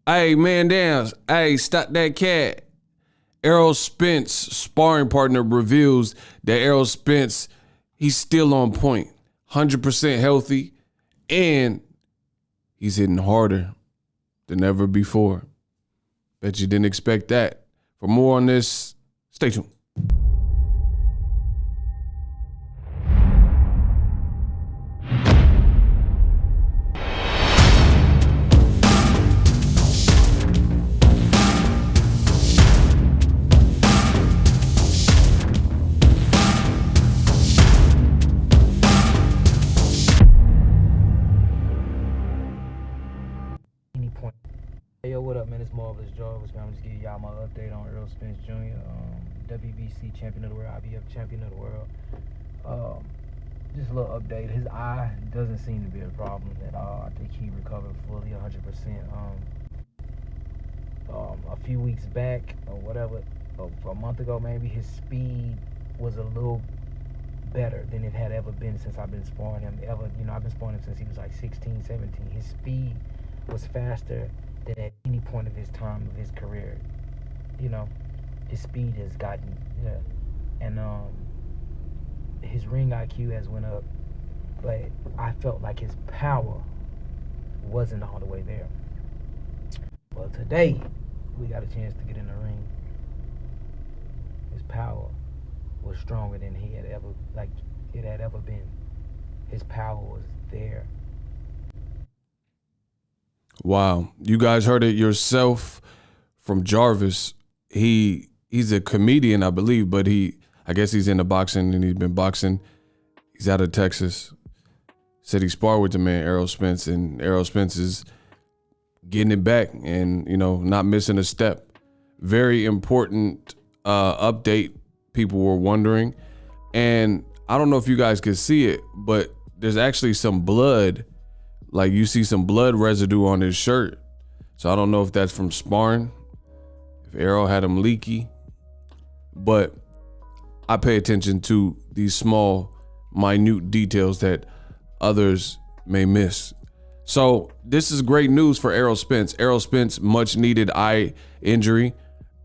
Hey, man, damn. Hey, stop that cat. Errol Spence, sparring partner, reveals that Errol Spence, he's still on point, 100% healthy, and he's hitting harder than ever before. Bet you didn't expect that. For more on this, stay tuned. Hey, yo, what up, man? It's Marvelous Jarvis, man. I'm just giving y'all my update on Errol Spence Jr., WBC champion of the world, IBF champion of the world. Just a little update. His eye doesn't seem to be a problem at all. I think he recovered fully, 100%. A few weeks back, or whatever, a month ago maybe, his speed was a little better than it had ever been since I've been sparring him. I've been sparring him since he was like 16, 17. His speed was faster than at any point of his time of his career. His speed has gotten, and his ring IQ has went up, but I felt like his power wasn't all the way there. Well, today we got a chance to get in the ring. His power was stronger than it had ever been. His power was there. Wow. You guys heard it yourself from Jarvis. He's a comedian, I believe, but I guess he's into boxing and he's been boxing. He's out of Texas. Said he sparred with the man, Errol Spence, and Errol Spence is getting it back and, not missing a step. Very important update. People were wondering. And I don't know if you guys could see it, but there's actually some blood. Like, you see some blood residue on his shirt. So I don't know if that's from sparring, if Errol had him leaky. But I pay attention to these small, minute details that others may miss. So this is great news for Errol Spence. Errol Spence, much needed eye injury,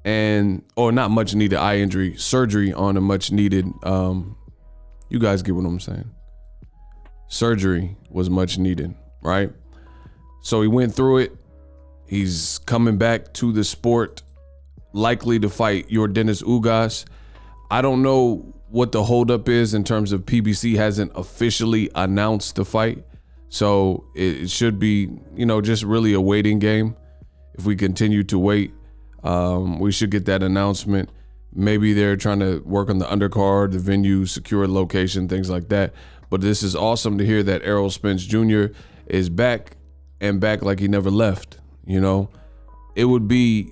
not much needed eye injury, surgery on a much needed, you guys get what I'm saying. Surgery was much needed. Right? So he went through it. He's coming back to the sport, likely to fight yordenis Ugas. I don't know what the holdup is in terms of PBC hasn't officially announced the fight. So it should be, just really a waiting game. If we continue to wait, we should get that announcement. Maybe they're trying to work on the undercard, the venue, secure location, things like that. But this is awesome to hear that Errol Spence Jr. is back and back like he never left. It would be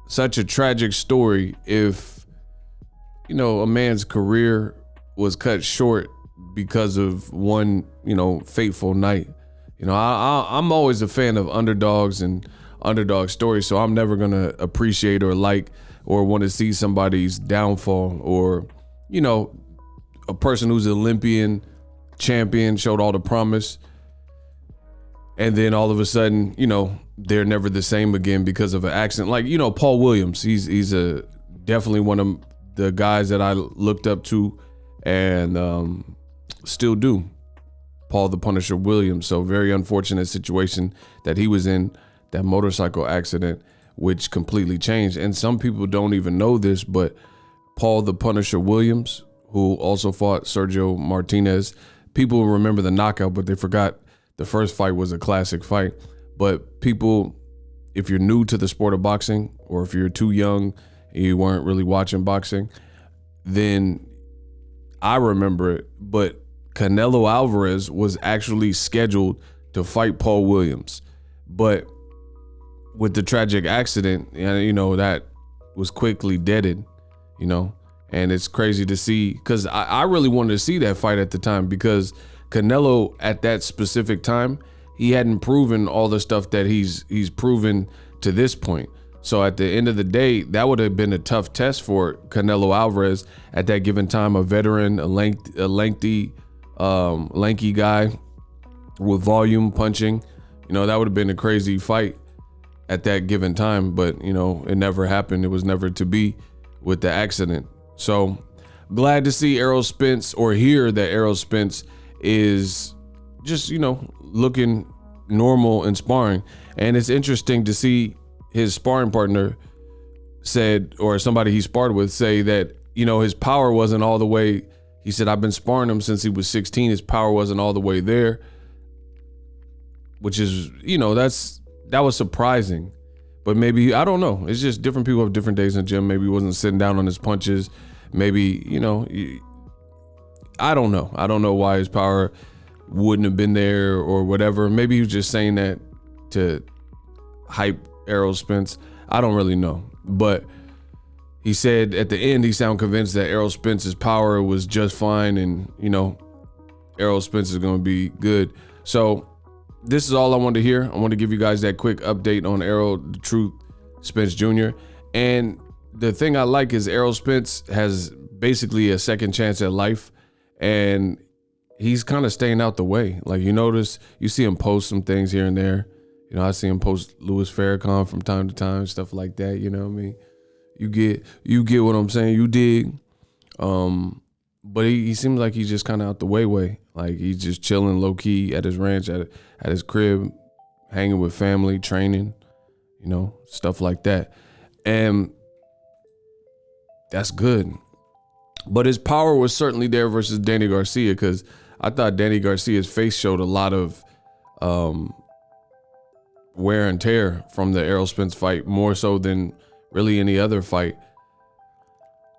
such a tragic story if, a man's career was cut short because of one, fateful night. I'm always a fan of underdogs and underdog stories, so I'm never going to appreciate or like or want to see somebody's downfall or, a person who's an Olympian champion, showed all the promise, and then all of a sudden, they're never the same again because of an accident. Like, Paul Williams, he's definitely one of the guys that I looked up to and still do. Paul the Punisher Williams. So very unfortunate situation that he was in, that motorcycle accident, which completely changed. And some people don't even know this, but Paul the Punisher Williams, who also fought Sergio Martinez, people remember the knockout, but they forgot the first fight was a classic fight. But people, if you're new to the sport of boxing, or if you're too young and you weren't really watching boxing, then I remember it. But Canelo Alvarez was actually scheduled to fight Paul Williams. But with the tragic accident, that was quickly deaded, and it's crazy to see, because I really wanted to see that fight at the time, because Canelo at that specific time, he hadn't proven all the stuff that he's proven to this point. So at the end of the day, that would have been a tough test for Canelo Alvarez at that given time, a veteran, a lanky guy with volume punching. That would have been a crazy fight. at that given time, but you know, it never happened. It was never to be with the accident. So glad to see Errol Spence, or hear that Errol Spence is just, you know, looking normal in sparring. And it's interesting to see his sparring partner said, or somebody he sparred with, say that, you know, his power wasn't all the way. He said, I've been sparring him since he was 16. His power wasn't all the way there, which is, you know, that was surprising. But maybe, I don't know. It's just different people have different days in the gym. Maybe he wasn't sitting down on his punches. Maybe, you know, I don't know. I don't know why his power wouldn't have been there or whatever. Maybe he was just saying that to hype Errol Spence. I don't really know. But he said at the end, he sounded convinced that Errol Spence's power was just fine, and, you know, Errol Spence is going to be good. So this is all I wanted to hear. I want to give you guys that quick update on Errol the Truth Spence Jr. And the thing I like is Errol Spence has basically a second chance at life, and he's kind of staying out the way. Like, you notice, you see him post some things here and there. You know, I see him post Louis Farrakhan from time to time, stuff like that. You know what I mean? You get what I'm saying? You dig? But he seems like he's just kind of out the way. Like, he's just chilling low key at his ranch, at his crib, hanging with family, training, you know, stuff like that. And that's good. But his power was certainly there versus Danny Garcia, because I thought Danny Garcia's face showed a lot of wear and tear from the Errol Spence fight, more so than really any other fight.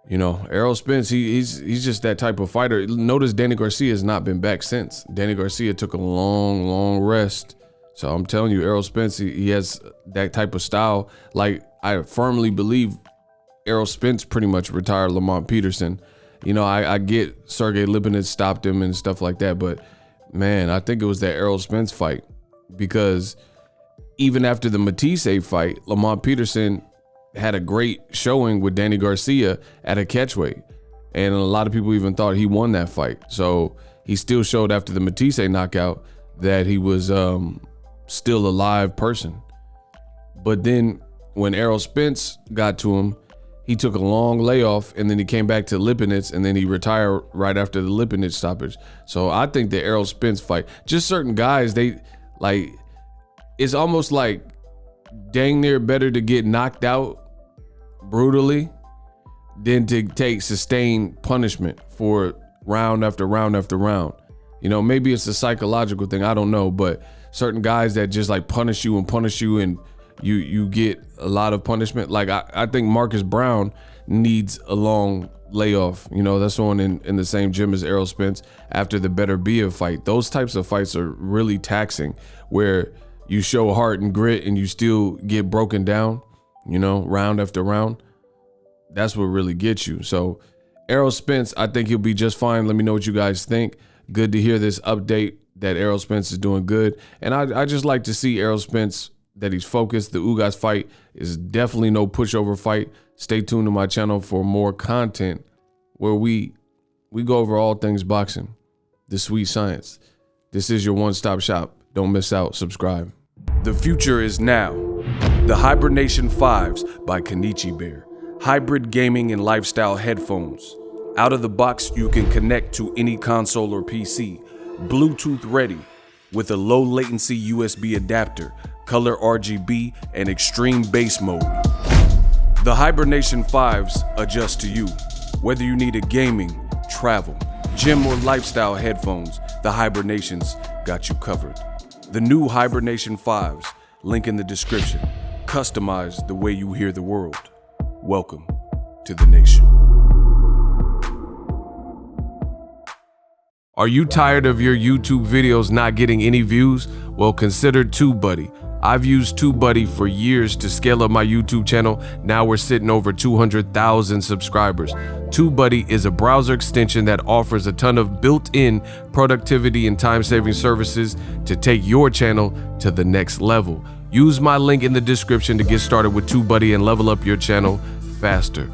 You know, Errol Spence, he's just that type of fighter. Notice Danny Garcia has not been back since. Danny Garcia took a long rest. So I'm telling you, Errol Spence, he has that type of style. Like, I firmly believe Errol Spence pretty much retired Lamont Peterson. You know, I get Sergey Lipinets stopped him and stuff like that, but man, I think it was that Errol Spence fight, because even after the Matisse fight, Lamont Peterson had a great showing with Danny Garcia at a catchweight, and a lot of people even thought he won that fight. So he still showed after the Matisse knockout that he was still a live person. But then when Errol Spence got to him, he took a long layoff, and then he came back to Lipinets, and then he retired right after the Lipinets stoppage. So I think the Errol Spence fight, just certain guys, they like, it's almost like dang near better to get knocked out brutally than to take sustained punishment for round after round after round. You know, maybe it's a psychological thing, I don't know, but certain guys that just like punish you and you get a lot of punishment. Like, I think Marcus Brown needs a long layoff. You know, that's on in the same gym as Errol Spence after the Better Bia fight. Those types of fights are really taxing, where you show heart and grit and you still get broken down, you know, round after round. That's what really gets you. So Errol Spence, I think he'll be just fine. Let me know what you guys think. Good to hear this update that Errol Spence is doing good. And I just like to see Errol Spence, that he's focused. The Ugas fight is definitely no pushover fight. Stay tuned to my channel for more content where we go over all things boxing, the sweet science. This is your one-stop shop. Don't miss out. Subscribe. The future is now. The Hibernation 5s by Kenichi Bear. Hybrid gaming and lifestyle headphones. Out of the box, you can connect to any console or PC. Bluetooth ready with a low latency USB adapter, color RGB, and extreme bass mode. The Hibernation 5s adjust to you. Whether you need a gaming, travel, gym, or lifestyle headphones, the Hibernations got you covered. The new Hibernation 5s, link in the description. Customize the way you hear the world. Welcome to the nation. Are you tired of your YouTube videos not getting any views? Well, consider TubeBuddy. I've used TubeBuddy for years to scale up my YouTube channel. Now we're sitting over 200,000 subscribers. TubeBuddy is a browser extension that offers a ton of built-in productivity and time-saving services to take your channel to the next level. Use my link in the description to get started with TubeBuddy and level up your channel faster.